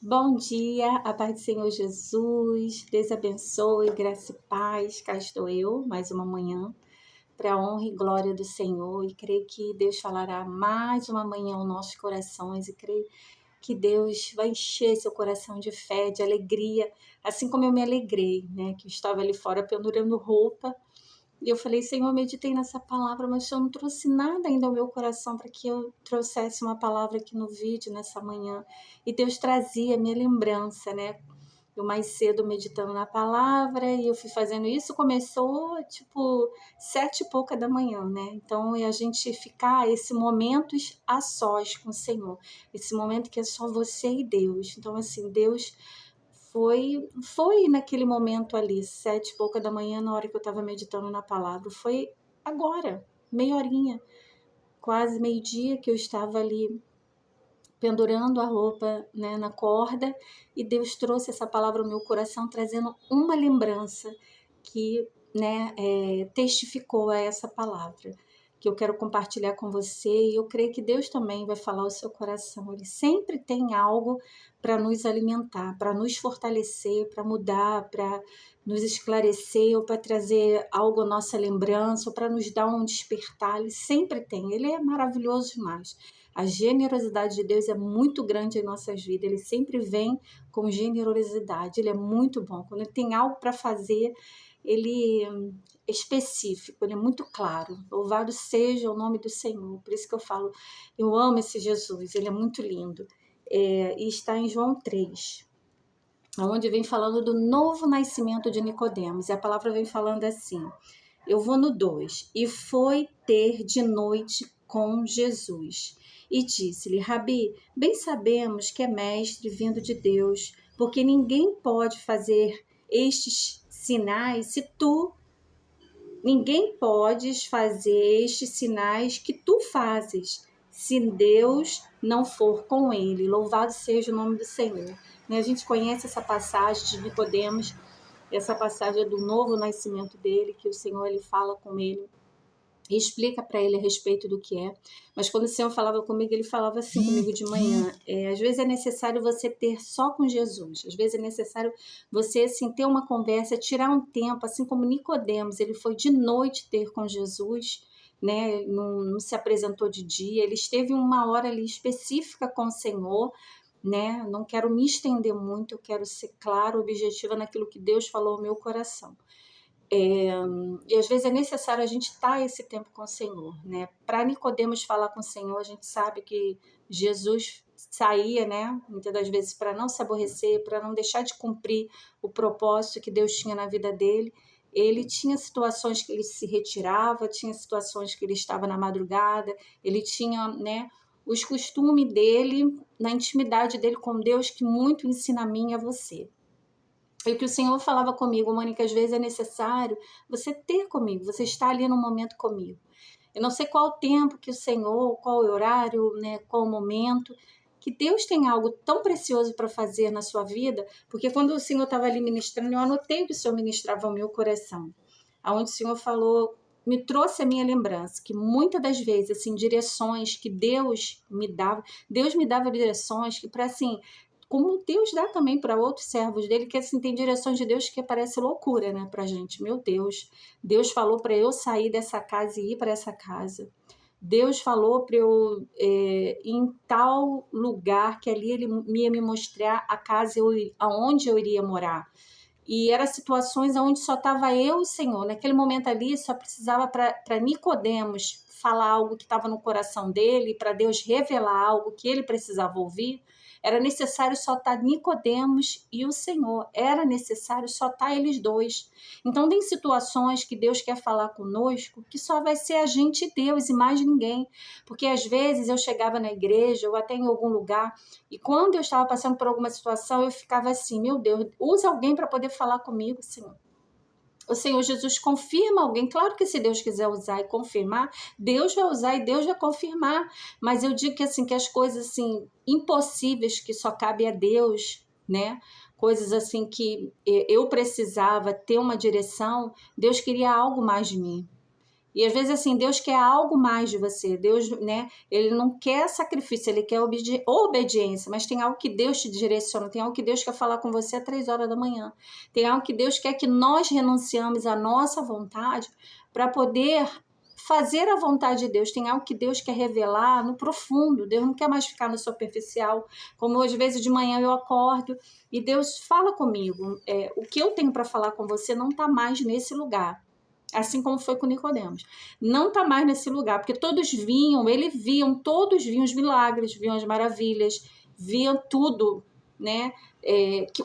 Bom dia, a paz do Senhor Jesus, Deus abençoe, graça e paz. Cá estou eu, mais uma manhã, para a honra e glória do Senhor. E creio que Deus falará mais uma manhã aos nossos corações. E creio que Deus vai encher seu coração de fé, de alegria, assim como eu me alegrei, né? Que eu estava ali fora pendurando roupa. E eu falei, Senhor, eu meditei nessa palavra, mas o Senhor não trouxe nada ainda ao meu coração para que eu trouxesse uma palavra aqui no vídeo nessa manhã. E Deus trazia a minha lembrança, né? Eu mais cedo meditando na palavra e eu fui fazendo isso, começou tipo 7 e pouca da manhã, né? Então é a gente ficar esse momentos a sós com o Senhor, esse momento que é só você e Deus. Então assim, Deus foi naquele momento ali, 7 e pouca da manhã, na hora que eu estava meditando na palavra. Foi agora, meia horinha, quase meio-dia, que eu estava ali pendurando a roupa, né, na corda, e Deus trouxe essa palavra ao meu coração, trazendo uma lembrança que, né, testificou a essa palavra, que eu quero compartilhar com você, e eu creio que Deus também vai falar ao seu coração. Ele sempre tem algo para nos alimentar, para nos fortalecer, para mudar, para nos esclarecer, ou para trazer algo à nossa lembrança, ou para nos dar um despertar. Ele sempre tem, ele é maravilhoso demais. A generosidade de Deus é muito grande em nossas vidas. Ele sempre vem com generosidade. Ele é muito bom. Quando ele tem algo para fazer, ele é específico, ele é muito claro. Louvado seja o nome do Senhor. Por isso que eu falo, eu amo esse Jesus. Ele é muito lindo. E está em João 3, onde vem falando do novo nascimento de Nicodemos. E a palavra vem falando assim. Eu vou no 2. E foi ter de noite com Jesus. E disse-lhe, Rabi, bem sabemos que é mestre vindo de Deus, porque ninguém pode fazer estes sinais se tu... Ninguém pode fazer estes sinais que tu fazes, se Deus não for com ele. Louvado seja o nome do Senhor. A gente conhece essa passagem de Nicodemos, essa passagem do novo nascimento dele, que o Senhor ele fala com ele e explica para ele a respeito do que é. Mas quando o Senhor falava comigo, ele falava assim comigo de manhã. Às vezes é necessário você ter só com Jesus. Às vezes é necessário você assim, ter uma conversa, tirar um tempo, assim como Nicodemos, ele foi de noite ter com Jesus, né? Não se apresentou de dia, ele esteve uma hora ali específica com o Senhor, né? Não quero me estender muito, eu quero ser claro, objetiva naquilo que Deus falou ao meu coração. E às vezes é necessário a gente estar esse tempo com o Senhor, né? Para Nicodemos falar com o Senhor, a gente sabe que Jesus saía, né? Muitas das vezes para não se aborrecer, para não deixar de cumprir o propósito que Deus tinha na vida dele. Ele tinha situações que ele se retirava, tinha situações que ele estava na madrugada, ele tinha, né, os costumes dele, na intimidade dele com Deus, que muito ensina a mim e a você. E o que o Senhor falava comigo, Mônica, às vezes é necessário você ter comigo, você estar ali no momento comigo. Eu não sei qual o tempo que o Senhor, qual o horário, né, qual o momento, que Deus tem algo tão precioso para fazer na sua vida, porque quando o Senhor estava ali ministrando, eu anotei o que o Senhor ministrava ao meu coração, aonde o Senhor falou, me trouxe a minha lembrança, que muitas das vezes, assim, direções que Deus me dava direções que para, assim, como Deus dá também para outros servos dele, que assim, tem direções de Deus que parece loucura, né, pra gente. Meu Deus falou para eu sair dessa casa e ir para essa casa. Deus falou para eu ir em tal lugar, que ali ele ia me mostrar a casa aonde eu iria morar. E eram situações onde só estava eu e o Senhor. Naquele momento ali, só precisava para Nicodemos falar algo que estava no coração dele, para Deus revelar algo que ele precisava ouvir. Era necessário só estar Nicodemos e o Senhor. Era necessário só estar eles dois. Então, tem situações que Deus quer falar conosco que só vai ser a gente e Deus e mais ninguém. Porque às vezes eu chegava na igreja ou até em algum lugar e quando eu estava passando por alguma situação, eu ficava assim, meu Deus, usa alguém para poder falar comigo, Senhor. O Senhor Jesus confirma alguém. Claro que se Deus quiser usar e confirmar, Deus vai usar e Deus vai confirmar. Mas eu digo que assim, que as coisas assim impossíveis que só cabe a Deus, né? Coisas assim que eu precisava ter uma direção, Deus queria algo mais de mim. E às vezes assim, Deus quer algo mais de você. Deus, né, ele não quer sacrifício, ele quer obediência, mas tem algo que Deus te direciona, tem algo que Deus quer falar com você às 3 horas da manhã. Tem algo que Deus quer que nós renunciamos à nossa vontade para poder fazer a vontade de Deus. Tem algo que Deus quer revelar no profundo. Deus não quer mais ficar no superficial. Como às vezes de manhã eu acordo e Deus fala comigo. O que eu tenho para falar com você não está mais nesse lugar. Assim como foi com Nicodemos. Não está mais nesse lugar, porque todos viam, todos viam os milagres, viam as maravilhas, viam tudo, né?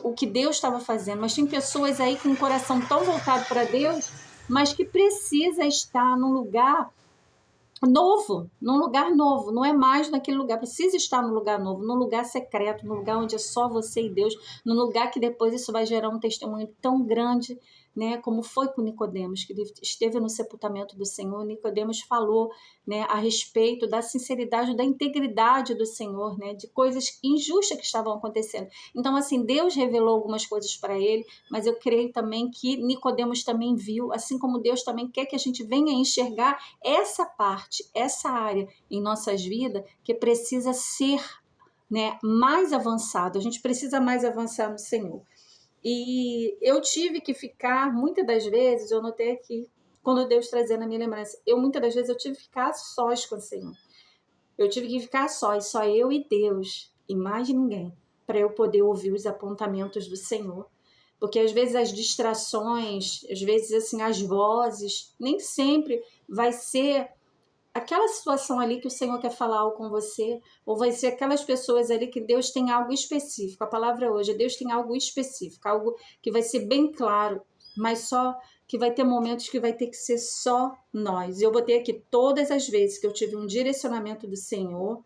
O que Deus estava fazendo. Mas tem pessoas aí com o coração tão voltado para Deus, mas que precisa estar num lugar novo, não é mais naquele lugar, precisa estar num lugar novo, num lugar secreto, num lugar onde é só você e Deus, num lugar que depois isso vai gerar um testemunho tão grande, né, como foi com Nicodemos, que ele esteve no sepultamento do Senhor. Nicodemos falou, né, a respeito da sinceridade, da integridade do Senhor, né, de coisas injustas que estavam acontecendo. Então, assim, Deus revelou algumas coisas para ele, mas eu creio também que Nicodemos também viu, assim como Deus também quer que a gente venha enxergar essa parte, essa área em nossas vidas que precisa ser, né, mais avançado. A gente precisa mais avançar no Senhor. E eu tive que ficar, muitas das vezes, eu notei aqui, quando Deus trazia na minha lembrança, muitas das vezes eu tive que ficar sós com o Senhor. Eu tive que ficar só eu e Deus, e mais ninguém, para eu poder ouvir os apontamentos do Senhor. Porque às vezes as distrações, às vezes assim as vozes, nem sempre vai ser aquela situação ali que o Senhor quer falar algo com você, ou vai ser aquelas pessoas ali que Deus tem algo específico. A palavra hoje é Deus tem algo específico, algo que vai ser bem claro, mas só que vai ter momentos que vai ter que ser só nós. Eu botei aqui todas as vezes que eu tive um direcionamento do Senhor,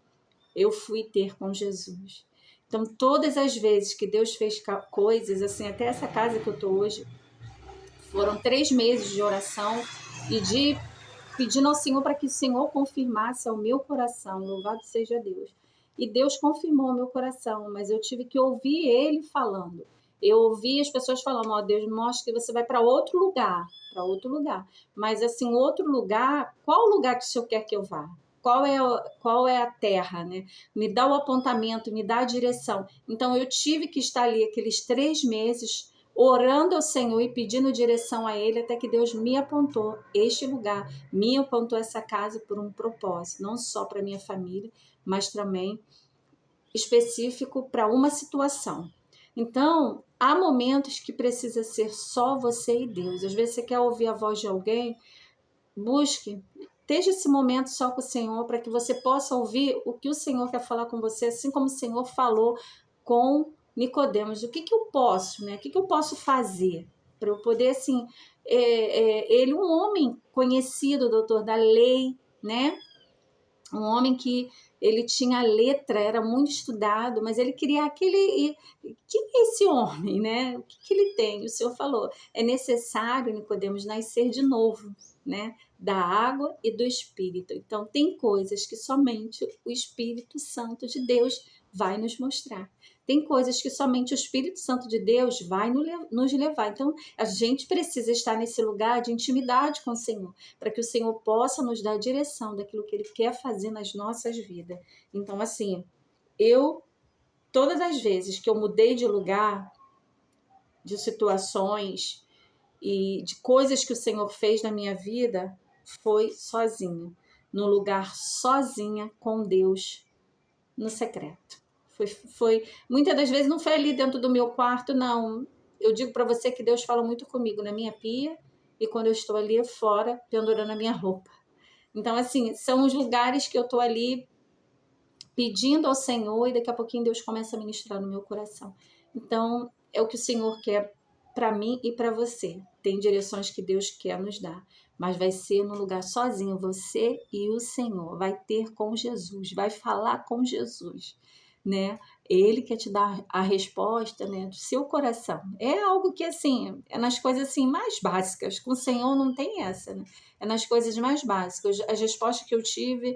eu fui ter com Jesus. Então, todas as vezes que Deus fez coisas, assim, até essa casa que eu estou hoje, foram 3 meses de oração e de pedindo ao Senhor para que o Senhor confirmasse ao meu coração, louvado seja Deus. E Deus confirmou ao meu coração, mas eu tive que ouvir Ele falando. Eu ouvi as pessoas falando, ó, Deus mostra que você vai para outro lugar, para outro lugar. Mas assim, outro lugar, qual lugar que o Senhor quer que eu vá? Qual é a terra, né? Me dá o apontamento, me dá a direção. Então eu tive que estar ali aqueles 3 meses orando ao Senhor e pedindo direção a Ele, até que Deus me apontou este lugar, me apontou essa casa por um propósito, não só para minha família, mas também específico para uma situação. Então, há momentos que precisa ser só você e Deus. Às vezes você quer ouvir a voz de alguém, busque, esteja esse momento só com o Senhor, para que você possa ouvir o que o Senhor quer falar com você, assim como o Senhor falou com Nicodemos. O que eu posso, né? O que eu posso fazer para eu poder, assim, ele, um homem conhecido, doutor da lei, né? Um homem que ele tinha letra, era muito estudado, mas ele queria aquele... Quem é esse homem, né? O que ele tem? O Senhor falou, é necessário, Nicodemos, nascer de novo, né? Da água e do Espírito. Então, tem coisas que somente o Espírito Santo de Deus vai nos mostrar. Tem coisas que somente o Espírito Santo de Deus vai nos levar. Então, a gente precisa estar nesse lugar de intimidade com o Senhor, para que o Senhor possa nos dar a direção daquilo que Ele quer fazer nas nossas vidas. Então, assim, todas as vezes que eu mudei de lugar, de situações e de coisas que o Senhor fez na minha vida, foi sozinha, no lugar sozinha com Deus, no secreto. Muitas das vezes não foi ali dentro do meu quarto, não. Eu digo para você que Deus fala muito comigo na minha pia e quando eu estou ali fora, pendurando a minha roupa. Então, assim, são os lugares que eu estou ali pedindo ao Senhor e daqui a pouquinho Deus começa a ministrar no meu coração. Então, é o que o Senhor quer para mim e para você. Tem direções que Deus quer nos dar, mas vai ser no lugar sozinho, você e o Senhor. Vai ter com Jesus, vai falar com Jesus, né? Ele quer te dar a resposta, né, do seu coração. É algo que, assim, é nas coisas assim mais básicas. Com o Senhor não tem essa, né? É nas coisas mais básicas. As respostas que eu tive,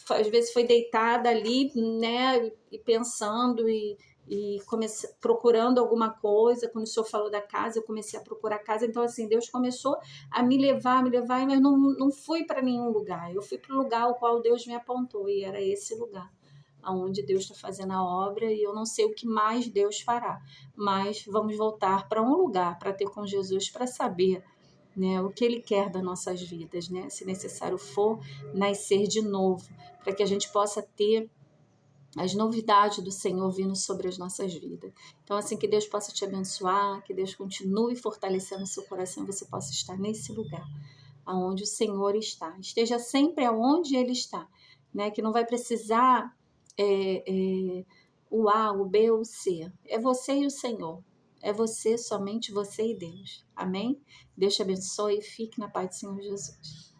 às vezes foi deitada ali, né, e pensando e e comecei procurando alguma coisa. Quando o senhor falou da casa, eu comecei a procurar casa. Então, assim, Deus começou a me levar, mas não fui para nenhum lugar. Eu fui para o lugar ao qual Deus me apontou, e era esse lugar aonde Deus está fazendo a obra, e eu não sei o que mais Deus fará, mas vamos voltar para um lugar, para ter com Jesus, para saber, né, o que Ele quer das nossas vidas, né, se necessário for, nascer de novo, para que a gente possa ter as novidades do Senhor vindo sobre as nossas vidas. Então, assim, que Deus possa te abençoar, que Deus continue fortalecendo o seu coração, você possa estar nesse lugar, aonde o Senhor está. Esteja sempre aonde Ele está, né? Que não vai precisar o A, o B ou o C. É você e o Senhor. É você, somente você e Deus. Amém? Deus te abençoe e fique na paz do Senhor Jesus.